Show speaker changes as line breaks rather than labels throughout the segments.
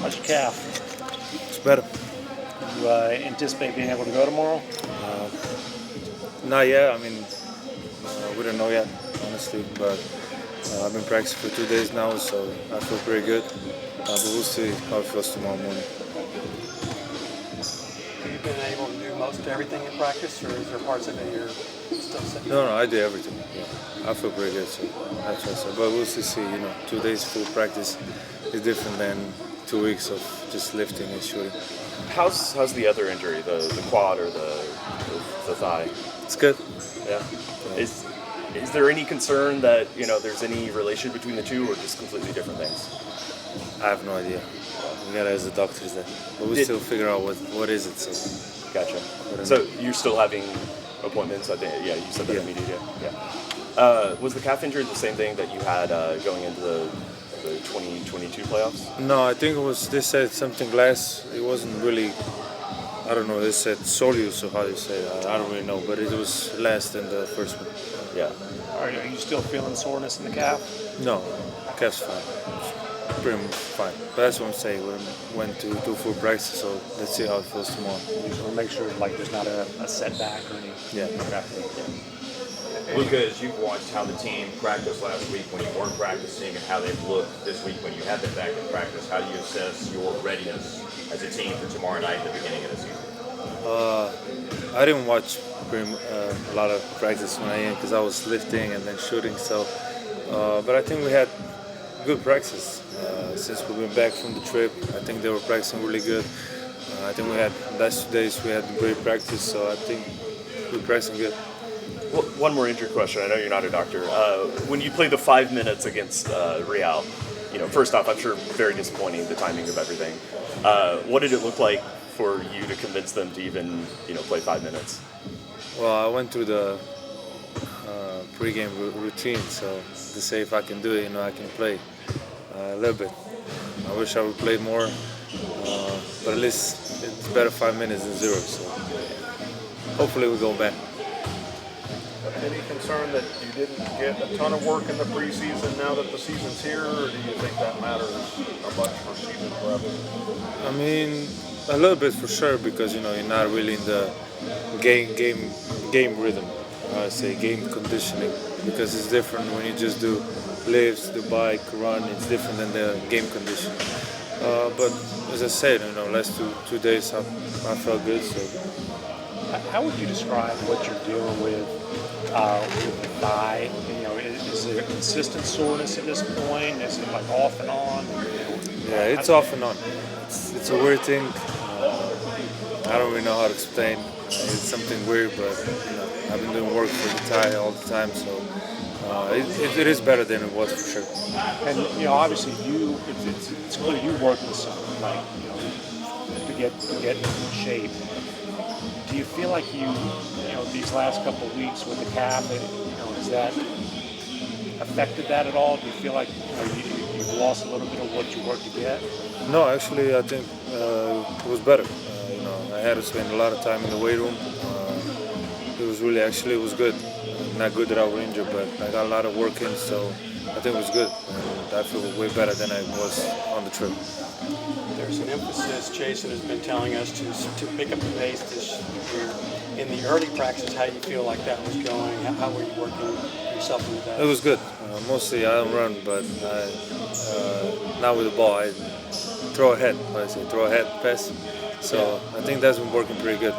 How's your calf?
It's better.
You anticipate being able to go tomorrow?
Not yet. I mean, we don't know yet, honestly. But I've been practicing for 2 days now, so I feel pretty good. But we'll see how it feels tomorrow morning.
Have you been able to do most everything in practice, or is there parts of it you're still sitting?
No, I do everything. Yeah. I feel pretty good, so I trust it. But we'll see. 2 days full practice is different than 2 weeks of just lifting and shooting.
How's the other injury, the quad or the thigh?
It's good.
Yeah. Is there any concern that there's any relation between the two, or just completely different things?
I have no idea. We gotta ask the doctors that. But we still figure out what is it. So.
Gotcha. So you're still having appointments? I think. Yeah, you said that immediately. Yeah. Was the calf injury the same thing that you had going into the 2022 playoffs?
No, I think it was. They said something less. It wasn't really. I don't know. They said soleus, or how you say it. I don't really know, but it was less than the first one.
Yeah.
Are you still feeling soreness in the calf?
No, calf's fine. Pretty much fine. But that's what I'm saying. We went to do full practice, so let's see how it feels tomorrow.
You just want to make sure there's not a setback or anything.
Yeah.
Okay.
Luka, as you've watched how the team practiced last week when you weren't practicing and how they've looked this week when you have been back in practice, how do you assess your readiness as a team for tomorrow night at the beginning of the season?
I didn't watch a lot of practice when I am because I was lifting and then shooting. So, but I think we had good practice since we've been back from the trip. I think they were practicing really good. I think we had last 2 days we had great practice. So I think we're practicing good.
Well, one more injury question. I know you're not a doctor. When you play the 5 minutes against Real, first off, I'm sure very disappointing, the timing of everything. What did it look like for you to convince them to even, play 5 minutes?
Well, I went through the pregame routine, so to say if I can do it, I can play a little bit. I wish I would play more, but at least it's better 5 minutes than 0. So hopefully we go back.
Any concern that you didn't get a ton of work in the preseason now that the season's here, or do you think that matters much for season prep?
I mean, a little bit for sure because you're not really in the game rhythm. I say game conditioning because it's different when you just do lifts, the bike, run. It's different than the game conditioning. But as I said, last two days I felt good. So.
How would you describe what you're dealing with the thigh? Is it a consistent soreness at this point? Is it off and on?
Yeah, it's off and on. It's a weird thing. I don't really know how to explain. It's something weird, but I've been doing work for the thigh all the time, so it is better than it was for sure.
And obviously it's clear you worked with something to get in shape. Do you feel like these last couple of weeks with the calf, has that affected that at all? Do you feel like you've lost a little bit of what you worked to get?
No, actually, I think it was better. I had to spend a lot of time in the weight room. It was good. Not good that I was injured, but I got a lot of work in, so I think it was good. And I feel way better than I was on the trip.
There's an emphasis, Jason has been telling us, to pick up the pace this year. In the early practice, how do you feel like that was going? How were you working yourself into that?
It was good. Mostly I don't run, but not with the ball. I throw ahead. Throw ahead, pass. So I think that's been working pretty good.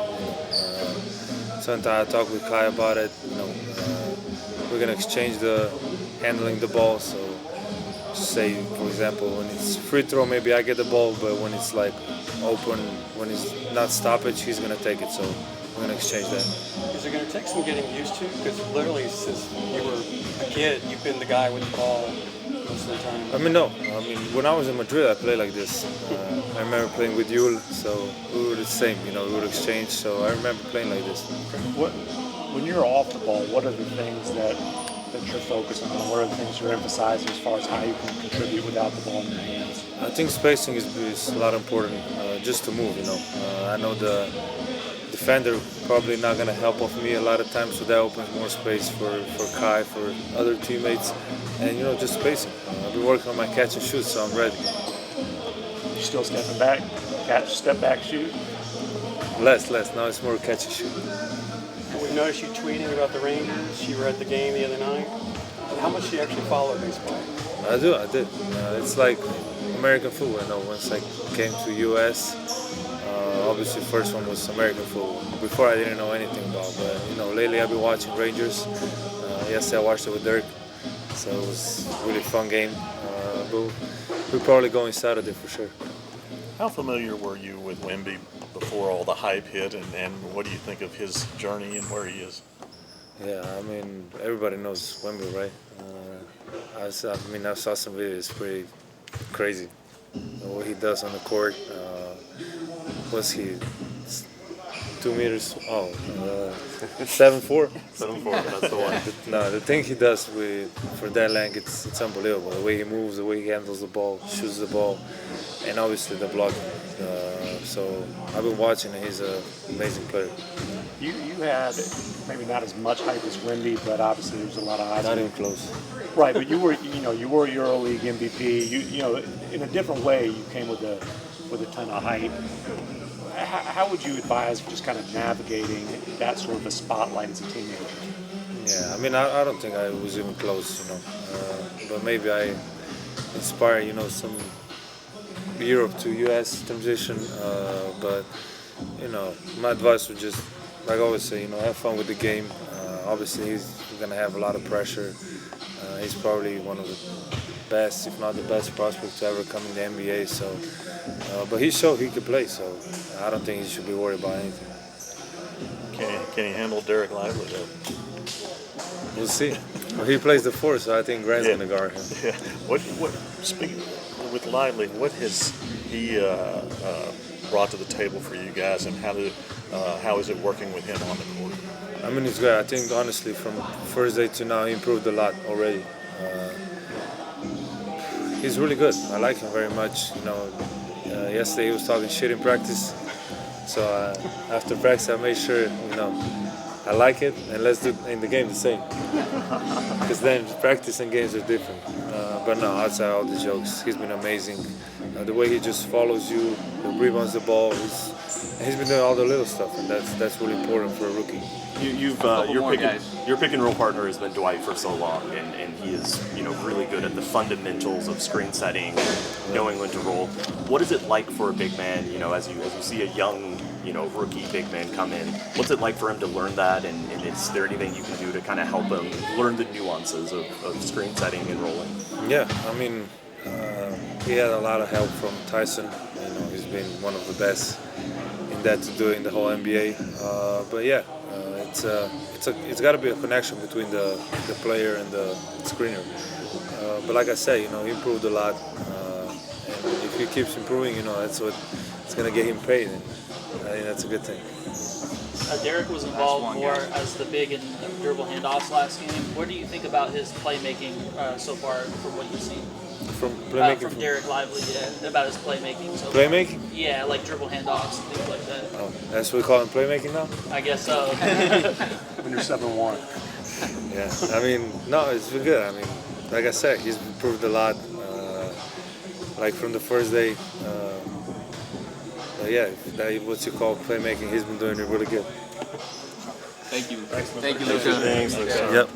Sometimes I talk with Kai about it. We're gonna exchange the handling the ball. So say, for example, when it's free throw, maybe I get the ball, but when it's open, when it's not stoppage, he's gonna take it. So we're gonna exchange that.
Is it gonna take some getting used to? Because literally, since you were a kid, you've been the guy with the ball most of the time.
No. When I was in Madrid, I played like this. I remember playing with Yul, so we were the same. We would exchange. So I remember playing like this.
When you're off the ball, what are the things that you're focusing on? What are the things you're emphasizing as far as how you can contribute without the ball in your hands?
I think spacing is a lot important, just to move. I know the defender probably not going to help off me a lot of times, so that opens more space for Kai, for other teammates, and just spacing. I've been working on my catch and shoot, so I'm ready.
You still stepping back, catch, step back, shoot?
Less. Now it's more catch and shoot.
We noticed you tweeting about the Rangers. You were at the game the other night. How much do you actually follow baseball?
I did. It's like American football. I know once I came to U.S., obviously first one was American football. Before I didn't know anything about, but lately I've been watching Rangers. Yesterday I watched it with Dirk, so it was a really fun game. But we're probably going Saturday for sure.
How familiar were you with Wemby before all the hype hit, and what do you think of his journey and where he is?
Yeah, I mean, everybody knows Wemby, right? I saw some videos, it's pretty crazy. What he does on the court. Was he 2 meters? 7'4".
7-4, that's the one.
No, the thing he does for that length, it's unbelievable. The way he moves, the way he handles the ball, shoots the ball, and obviously the blocking. So I've been watching, and he's an amazing player.
You had maybe not as much hype as Wemby, but obviously there was a lot of eyes.
Not even close.
Right, but you were EuroLeague MVP. You in a different way, you came with a ton of hype. How would you advise just kind of navigating that sort of a spotlight as a teenager?
Yeah, I mean, I don't think I was even close, but maybe I inspire, some Europe to U.S. transition. But my advice would just, like I always say, have fun with the game. Obviously, he's gonna have a lot of pressure. He's probably one of the best, if not the best prospect to ever come in the NBA. So, but he showed he could play. So, I don't think he should be worried about anything.
Can he handle Derek Lively though?
We'll see. Well, he plays the 4, so I think Grant's gonna guard him.
Yeah. Speaking with Lively, what has he brought to the table for you guys, and how is it working with him on the court?
I mean, it's great. I think honestly, from first day to now, he improved a lot already. He's really good. I like him very much. Yesterday he was talking shit in practice, so after practice I made sure I like it, and let's do in the game the same. Because then practice and games are different. But no, outside all the jokes, he's been amazing. The way he just follows you, rebounds the ball, he's been doing all the little stuff, and that's really important for a rookie.
Your pick and roll partner has been Dwight for so long, and he is really good at the fundamentals of screen setting, knowing when to roll. What is it like for a big man? As you see a young rookie big man come in, what's it like for him to learn that? And is there anything you can do to kind of help him learn the nuances of screen setting and rolling?
Yeah, I mean, he had a lot of help from Tyson. He's been one of the best in that to do in the whole NBA. But yeah, it's got to be a connection between the player and the screener. But like I said, he improved a lot, and if he keeps improving, that's what it's gonna get him paid. And I think that's a good thing.
Derek was involved more as the big and dribble handoffs last game. What do you think about his playmaking so far from what you've seen?
From playmaking?
From Derek Lively, yeah, about his playmaking. So
playmaking?
Yeah, like dribble handoffs and things like that.
Oh, that's what we call him playmaking now?
I guess so.
When you're 7-1.
Yeah, I mean, no, it's been good. I mean, like I said, he's improved a lot. Like from the first day. Yeah, what you call playmaking, he's been doing it really good.
Thank you. Thank you, Luka.
Thanks, Luka.
Yep.